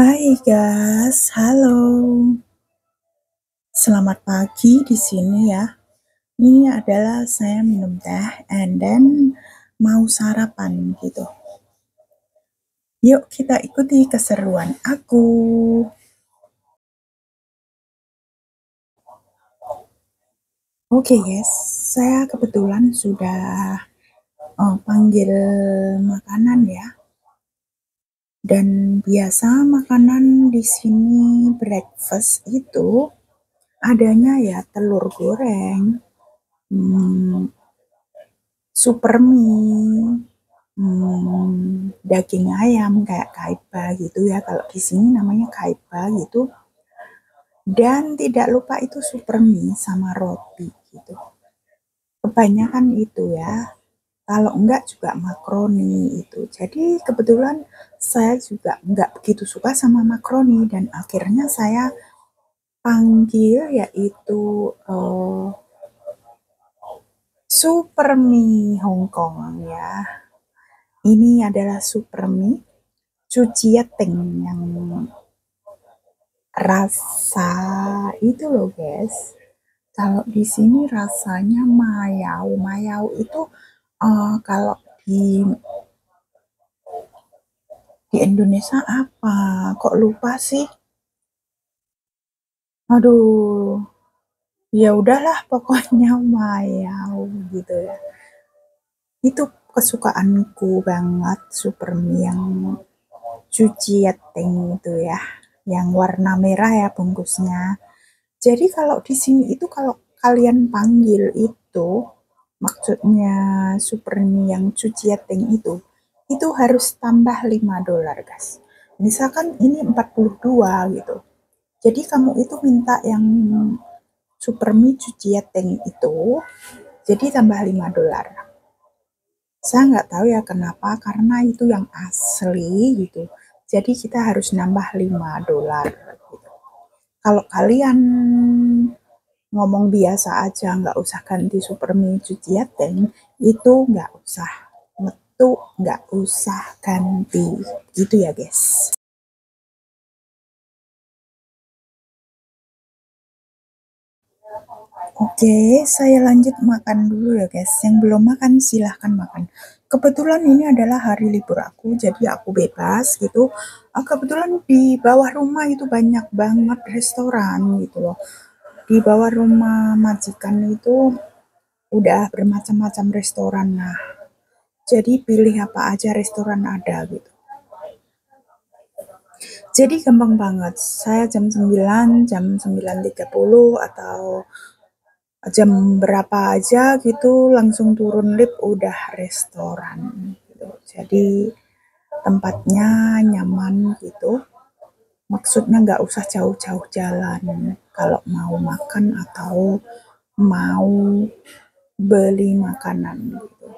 Hai guys, halo. Selamat pagi di sini ya. Ini adalah saya minum teh and then mau sarapan gitu. Yuk kita ikuti keseruan aku. Oke guys, saya kebetulan sudah panggil makanan ya. Dan biasa makanan di sini breakfast itu adanya ya telur goreng, super mie, daging ayam kayak kaiba gitu ya, kalau di sini namanya kaiba gitu. Dan tidak lupa itu super mie sama roti gitu. Kebanyakan itu ya. Kalau enggak juga makaroni itu. Jadi kebetulan saya juga enggak begitu suka sama makaroni dan akhirnya saya panggil yaitu super mie Hong Kong ya. Ini adalah super mie Cucieteng yang rasa itu loh guys. Kalau di sini rasanya mayau. Mayau itu kalau di Indonesia apa? Kok lupa sih? Aduh, ya udahlah pokoknya mayau gitu ya. Itu kesukaanku banget super mie yang Cucieteng itu ya, yang warna merah ya bungkusnya. Jadi kalau di sini itu kalau kalian panggil itu, maksudnya super mie yang Cucieteng itu harus tambah $5 guys. Misalkan ini 42 gitu. Jadi kamu itu minta yang super mie Cucieteng itu, jadi tambah $5. Saya nggak tahu ya kenapa, karena itu yang asli gitu. Jadi kita harus nambah $5 gitu. Kalau kalian ngomong biasa aja, nggak usah ganti super mie Cucieteng, itu nggak usah metu, nggak usah ganti. Gitu ya guys. Oke, saya lanjut makan dulu ya guys. Yang belum makan silahkan makan. Kebetulan ini adalah hari libur aku, jadi aku bebas gitu. Kebetulan di bawah rumah itu banyak banget restoran gitu loh. Di bawah rumah majikan itu udah bermacam-macam restoran. Nah, jadi pilih apa aja restoran ada gitu. Jadi gampang banget. Saya jam 9 atau jam berapa aja gitu langsung turun lift udah restoran gitu. Jadi tempatnya nyaman gitu. Maksudnya nggak usah jauh-jauh jalan kalau mau makan atau mau beli makanan gitu.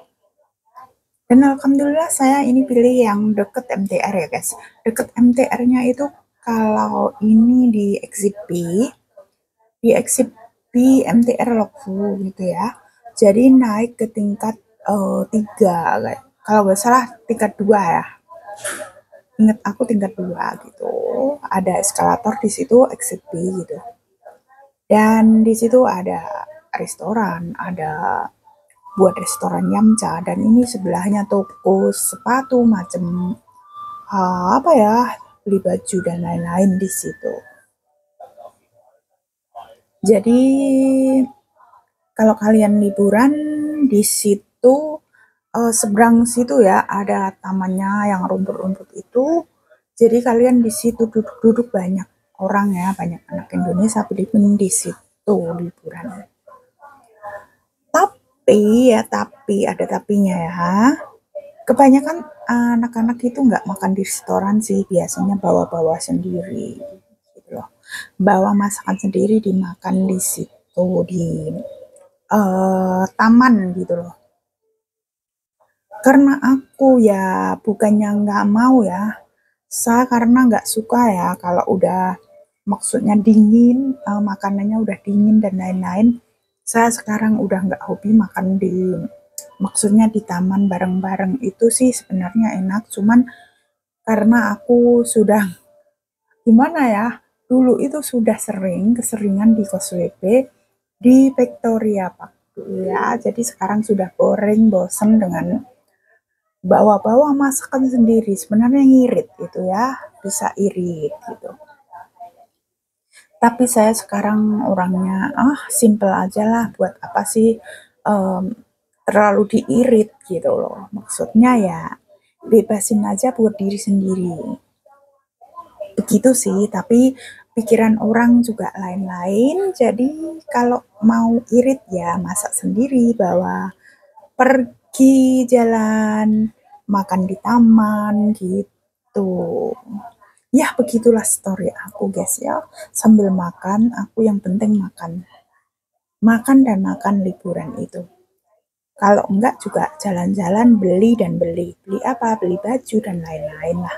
Dan alhamdulillah saya ini pilih yang deket MTR ya guys. Deket MTR-nya itu kalau ini di exit B MTR Lokfu gitu ya. Jadi naik ke tingkat 3 kalau nggak salah tingkat 2 ya. Ingat aku tingkat 2 gitu. Ada eskalator di situ exit B gitu. Dan di situ ada restoran, ada buat restoran Yamcha dan ini sebelahnya toko sepatu macam apa ya, beli baju dan lain-lain di situ. Jadi kalau kalian liburan di situ seberang situ ya ada tamannya yang rumput-rumput itu. Jadi kalian di situ duduk-duduk banyak orang ya, banyak anak Indonesia Filipina di situ liburan. Tapi ada tapinya ya. Kebanyakan anak-anak itu nggak makan di restoran sih, biasanya bawa-bawa sendiri gitu loh. Bawa masakan sendiri dimakan di situ di taman gitu loh. Karena aku ya bukannya nggak mau ya, saya karena nggak suka ya kalau udah maksudnya dingin, makanannya udah dingin dan lain-lain. Saya sekarang udah nggak hobi makan maksudnya di taman bareng-bareng itu sih sebenarnya enak, cuman karena aku sudah Gimana ya, dulu itu sudah keseringan di kos WP di Victoria Park dulu ya. Jadi sekarang sudah boring, bosen dengan bawa-bawa masakan sendiri. Sebenarnya ngirit gitu ya, bisa irit gitu. Tapi saya sekarang orangnya, simple aja lah, buat apa sih em, terlalu diirit gitu loh. Maksudnya ya bebasin aja buat diri sendiri. Begitu sih, tapi pikiran orang juga lain-lain. Jadi kalau mau irit ya masak sendiri, bawa pergi jalan, makan di taman gitu. Ya begitulah story aku guys ya. Sambil makan, aku yang penting makan. Makan dan makan liburan itu. Kalau enggak juga jalan-jalan beli dan beli. Beli apa? Beli baju dan lain-lain lah.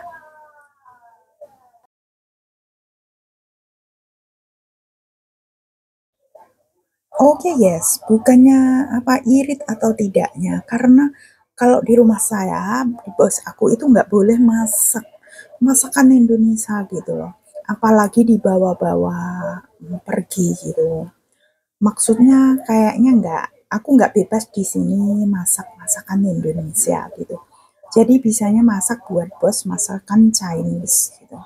Oke, yes, bukannya apa irit atau tidaknya, karena kalau di rumah saya, di bos aku itu nggak boleh masak masakan Indonesia gitu loh, apalagi dibawa-bawa pergi gitu. Maksudnya kayaknya aku nggak bebas di sini masak masakan Indonesia gitu. Jadi bisanya masak buat bos masakan Chinese gitu.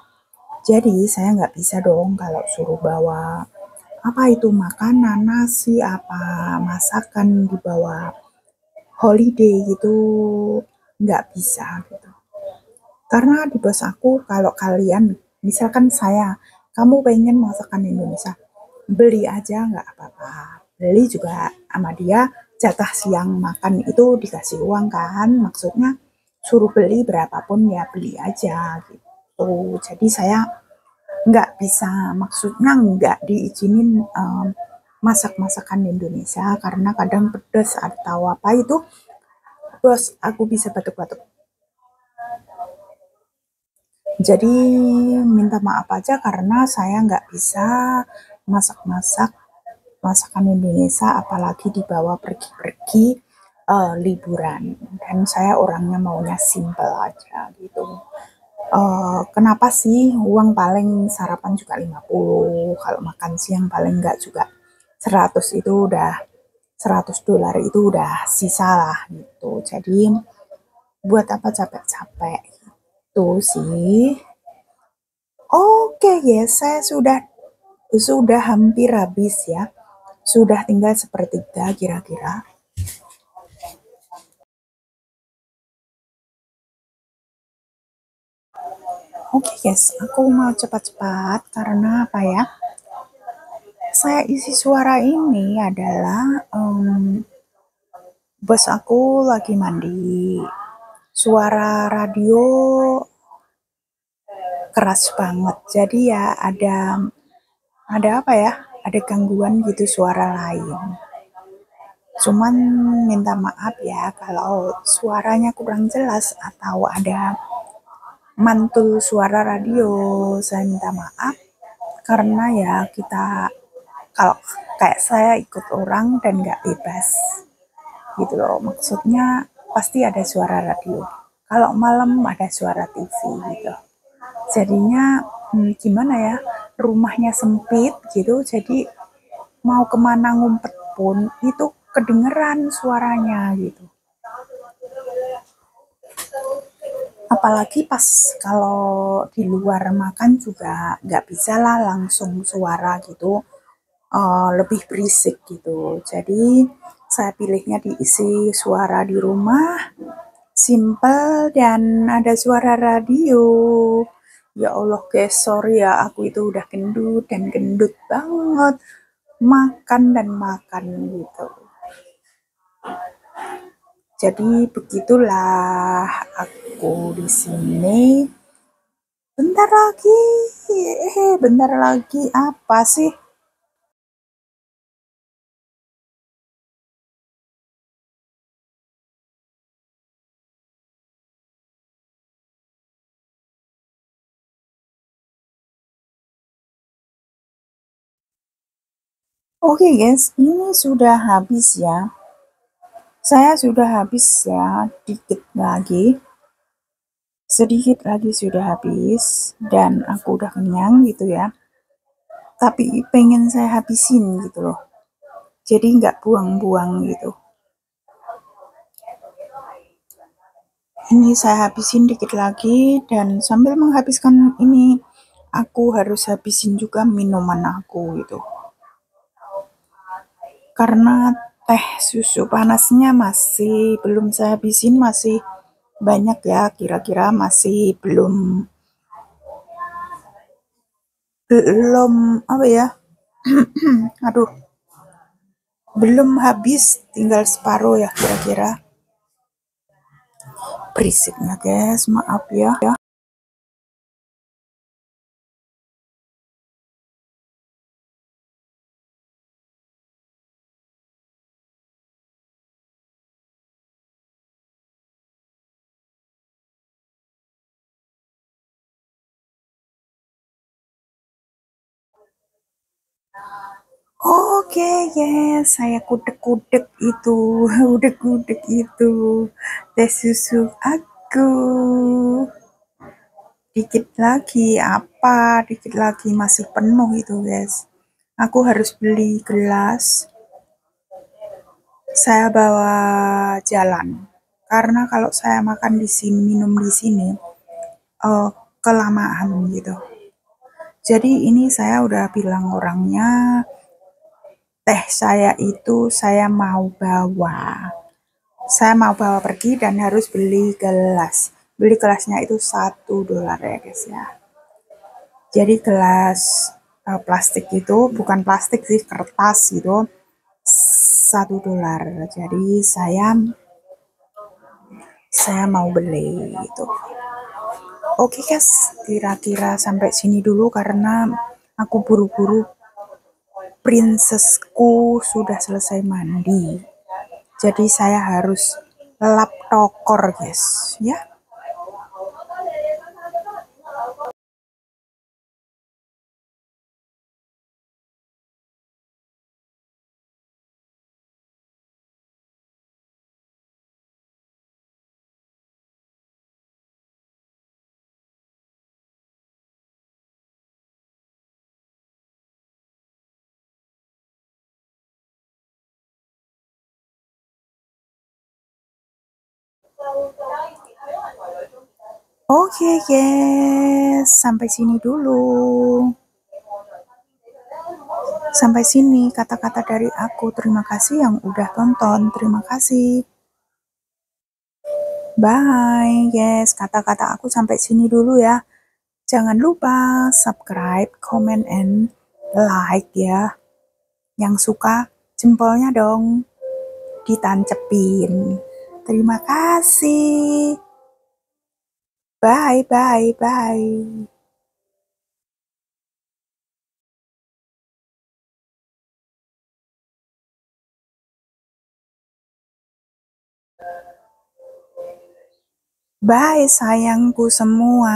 Jadi saya nggak bisa dong kalau suruh bawa apa itu makanan, nasi, apa masakan dibawa holiday gitu, nggak bisa gitu. Karena di bos aku kalau kalian, misalkan saya, kamu pengen masakan Indonesia, beli aja nggak apa-apa. Beli juga sama dia jatah siang makan itu dikasih uang kan, maksudnya suruh beli berapapun ya beli aja gitu. Jadi saya nggak bisa, maksudnya nggak diizinin masak masakan Indonesia karena kadang pedas atau apa itu bos aku bisa batuk-batuk. Jadi minta maaf aja karena saya nggak bisa masak-masak masakan Indonesia apalagi dibawa pergi-pergi liburan. Dan saya orangnya maunya simple aja gitu. Kenapa sih uang paling sarapan juga 50, kalau makan siang paling enggak juga 100, itu udah $100 itu udah sisa lah gitu. Jadi buat apa capek-capek itu sih. Oke, ya saya sudah hampir habis ya. Sudah tinggal sepertiga kira-kira. Oke, yes, aku mau cepat-cepat karena apa ya? Saya isi suara ini adalah bos aku lagi mandi. Suara radio keras banget. Jadi ya ada apa ya? Ada gangguan gitu suara lain. Cuman minta maaf ya kalau suaranya kurang jelas atau ada mantul suara radio. Saya minta maaf karena ya kita kalau kayak saya ikut orang dan nggak bebas gitu loh. Maksudnya pasti ada suara radio. Kalau malam ada suara TV gitu. Jadinya gimana ya, rumahnya sempit gitu, jadi mau kemana ngumpet pun itu kedengeran suaranya gitu. Apalagi pas kalau di luar makan juga nggak bisa lah langsung suara gitu, lebih berisik gitu. Jadi saya pilihnya diisi suara di rumah, simple dan ada suara radio. Ya Allah guys, sorry ya, aku itu udah gendut dan gendut banget. Makan dan makan gitu. Jadi begitulah aku di sini. Bentar lagi apa sih? Oke guys, ini sudah habis ya. Saya sudah habis ya, dikit lagi. sedikit lagi sudah habis dan aku udah kenyang gitu ya. Tapi pengen saya habisin gitu loh. Jadi nggak buang-buang gitu. Ini saya habisin dikit lagi dan sambil menghabiskan ini aku harus habisin juga minuman aku gitu. Karena teh susu panasnya masih belum saya habisin, masih banyak ya, kira-kira masih belum belum apa ya? Aduh, belum habis, tinggal separuh ya kira-kira. Berisiknya guys, maaf ya. Oke, yes, saya kudek-kudek itu, kudek-kudek itu, teh susu aku. Dikit lagi, apa? Dikit lagi masih penuh itu, guys. Aku harus beli gelas. Saya bawa jalan. Karena kalau saya makan di sini, minum di sini, eh, kelamaan gitu. Jadi ini saya udah bilang orangnya, teh saya itu saya mau bawa pergi dan harus beli gelas. Beli gelasnya itu $1 ya guys ya. Jadi gelas plastik itu bukan plastik sih, kertas gitu, $1. Jadi saya mau beli itu. Oke guys, kira-kira sampai sini dulu karena aku buru-buru, princessku sudah selesai mandi. Jadi saya harus lap tokor guys, ya. Oke guys, sampai sini dulu. Sampai sini kata-kata dari aku. Terima kasih yang udah tonton. Terima kasih. Bye guys. Kata-kata aku sampai sini dulu ya. Jangan lupa subscribe, comment, and like ya. Yang suka jempolnya dong ditancepin. Terima kasih. Bye, bye, bye. Bye sayangku semua.